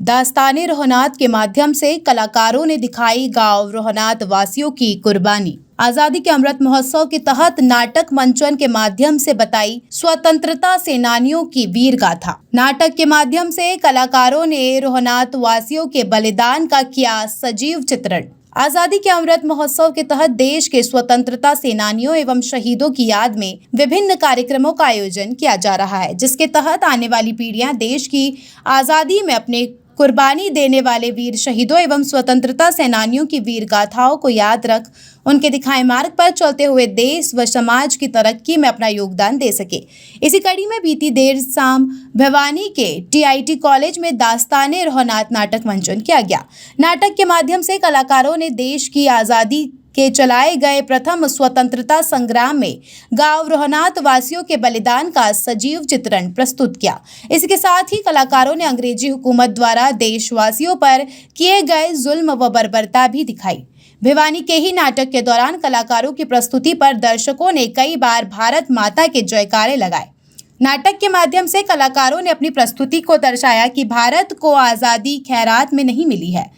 दास्ताने रोहनात के माध्यम से कलाकारों ने दिखाई गांव रोहनात वासियों की कुर्बानी। आजादी के अमृत महोत्सव के तहत नाटक मंचन के माध्यम से बताई स्वतंत्रता सेनानियों की वीर गाथा। नाटक के माध्यम से कलाकारों ने रोहनात वासियों के बलिदान का किया सजीव चित्रण। आजादी के अमृत महोत्सव के तहत देश के स्वतंत्रता सेनानियों एवं शहीदों की याद में विभिन्न कार्यक्रमों का आयोजन किया जा रहा है, जिसके तहत आने वाली पीढ़ियां देश की आजादी में अपने कुर्बानी देने वाले वीर शहीदों एवं स्वतंत्रता सेनानियों की वीर गाथाओं को याद रख उनके दिखाए मार्ग पर चलते हुए देश व समाज की तरक्की में अपना योगदान दे सके। इसी कड़ी में बीती देर शाम भिवानी के TIT कॉलेज में दास्ताने रोहनात नाटक मंचन किया गया। नाटक के माध्यम से कलाकारों ने देश की आज़ादी के चलाए गए प्रथम स्वतंत्रता संग्राम में गांव रोहनात वासियों के बलिदान का सजीव चित्रण प्रस्तुत किया। इसके साथ ही कलाकारों ने अंग्रेजी हुकूमत द्वारा देशवासियों पर किए गए जुल्म व बर्बरता भी दिखाई। भिवानी के ही नाटक के दौरान कलाकारों की प्रस्तुति पर दर्शकों ने कई बार भारत माता के जयकारे लगाए। नाटक के माध्यम से कलाकारों ने अपनी प्रस्तुति को दर्शाया कि भारत को आज़ादी खैरात में नहीं मिली है।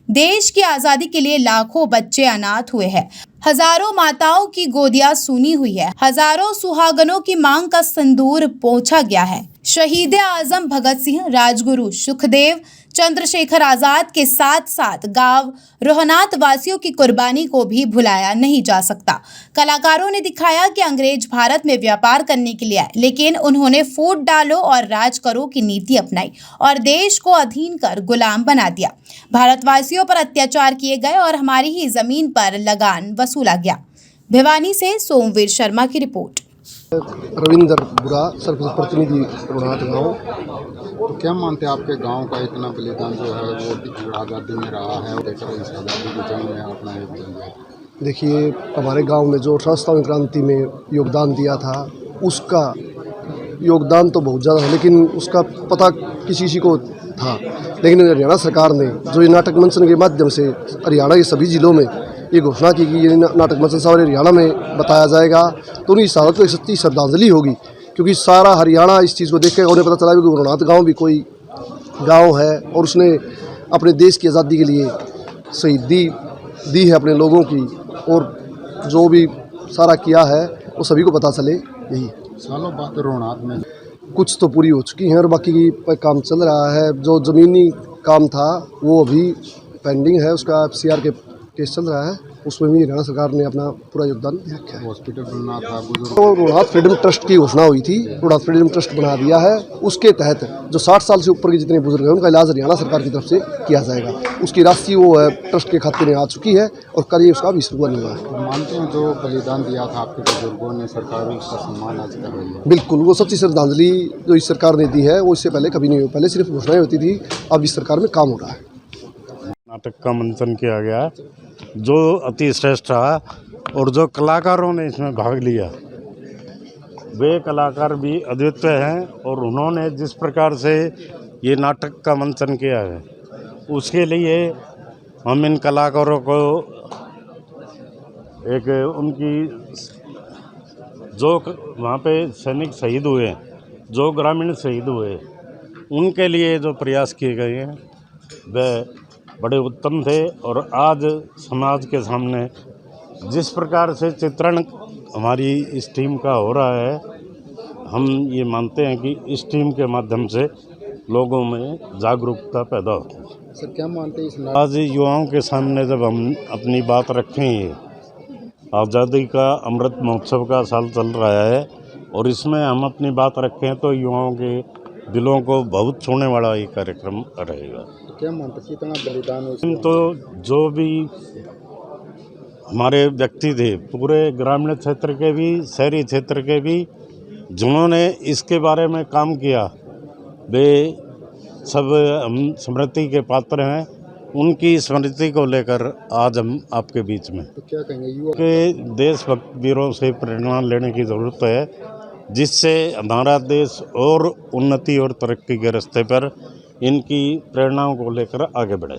देश की आज़ादी के लिए लाखों बच्चे अनाथ हुए हैं, हजारों माताओं की गोदियां सूनी हुई है, हजारों सुहागनों की मांग का सिंदूर पोंछा गया है। शहीद आजम भगत सिंह, राजगुरु सुखदेव, चंद्रशेखर आजाद के साथ साथ गांव रोहनात वासियों की कुर्बानी को भी भुलाया नहीं जा सकता। कलाकारों ने दिखाया कि अंग्रेज भारत में व्यापार करने के लिए आए, लेकिन उन्होंने फूट डालो और राज करो की नीति अपनाई और देश को अधीन कर गुलाम बना दिया। भारतवासियों पर अत्याचार किए गए और हमारी ही जमीन पर लगान वसूला गया। भिवानी से सोमवीर शर्मा की रिपोर्ट। रविंदर बुरा सरपंच प्रतिनिधि रोहनात गाँव। तो क्या मानते हैं आपके गांव का इतना बलिदान जो है वो आज़ादी में रहा है और इस आज़ादी की जंग में अपना योगदान दिया? देखिए, हमारे गांव में जो 28 क्रांति में योगदान दिया था, उसका योगदान तो बहुत ज़्यादा है, लेकिन उसका पता किसी को था। लेकिन हरियाणा सरकार ने जो ये नाटक मंचन के माध्यम से हरियाणा के सभी जिलों में ये घोषणा की कि ये नाटक मंचन सारे हरियाणा में बताया जाएगा, तो उनकी शहादत को एक सच्ची श्रद्धांजलि होगी, क्योंकि सारा हरियाणा इस चीज़ को देख कर उन्हें पता चला कि रोहनात गांव भी कोई गांव है और उसने अपने देश की आज़ादी के लिए शहीदी दी है अपने लोगों की, और जो भी सारा किया है वो सभी को पता चले। यही सालों बाद रोहनात में कुछ तो पूरी हो चुकी हैं और बाकी की काम चल रहा है। जो ज़मीनी काम था वो अभी पेंडिंग है, उसका FCR के केस चल रहा है, उसमें भी हरियाणा सरकार ने अपना पूरा योगदान रखा है। हॉस्पिटल बनना था, तो रोहनात फ्रीडम ट्रस्ट की घोषणा हुई थी, रोहनात फ्रीडम ट्रस्ट बना दिया है। उसके तहत जो 60 साल से ऊपर के जितने बुजुर्ग हैं उनका इलाज हरियाणा सरकार की तरफ से किया जाएगा। उसकी राशि वो है ट्रस्ट के खाते में आ चुकी है और कल ये उसका भी शुरू नहीं हुआ है। तो मानते हैं जो बलिदान दिया था आपके बुजुर्गों ने, सरकार उसका सम्मान आज कर रही है? बिल्कुल, वो सच्ची श्रद्धांजलि जो इस सरकार ने दी है वो इससे पहले कभी नहीं हुई। पहले सिर्फ घोषणाएं होती थी, अब इस सरकार में काम हो रहा है। नाटक का मंचन किया गया जो अति श्रेष्ठ रहा, और जो कलाकारों ने इसमें भाग लिया वे कलाकार भी अद्वितीय हैं, और उन्होंने जिस प्रकार से ये नाटक का मंचन किया है उसके लिए हम इन कलाकारों को एक उनकी जो वहाँ पे सैनिक शहीद हुए, जो ग्रामीण शहीद हुए, उनके लिए जो प्रयास किए गए हैं वे बड़े उत्तम थे। और आज समाज के सामने जिस प्रकार से चित्रण हमारी इस टीम का हो रहा है, हम ये मानते हैं कि इस टीम के माध्यम से लोगों में जागरूकता पैदा होती है। सर, क्या मानते हैं इस आज युवाओं के सामने जब हम अपनी बात रखेंगे, आज़ादी का अमृत महोत्सव का साल चल रहा है और इसमें हम अपनी बात रखें तो युवाओं के दिलों को बहुत छूने वाला ये कार्यक्रम रहेगा। क्या मानते हैं कितना बलिदान हो? तो जो भी हमारे व्यक्ति थे पूरे ग्रामीण क्षेत्र के भी, शहरी क्षेत्र के भी, जिन्होंने इसके बारे में काम किया, वे सब हम स्मृति के पात्र हैं। उनकी स्मृति को लेकर आज हम आपके बीच में तो क्या कहेंगे युवा के देशभक्त वीरों से प्रेरणा लेने की ज़रूरत है, जिससे हमारा देश और उन्नति और तरक्की के रास्ते पर इनकी प्रेरणाओं को लेकर आगे बढ़े।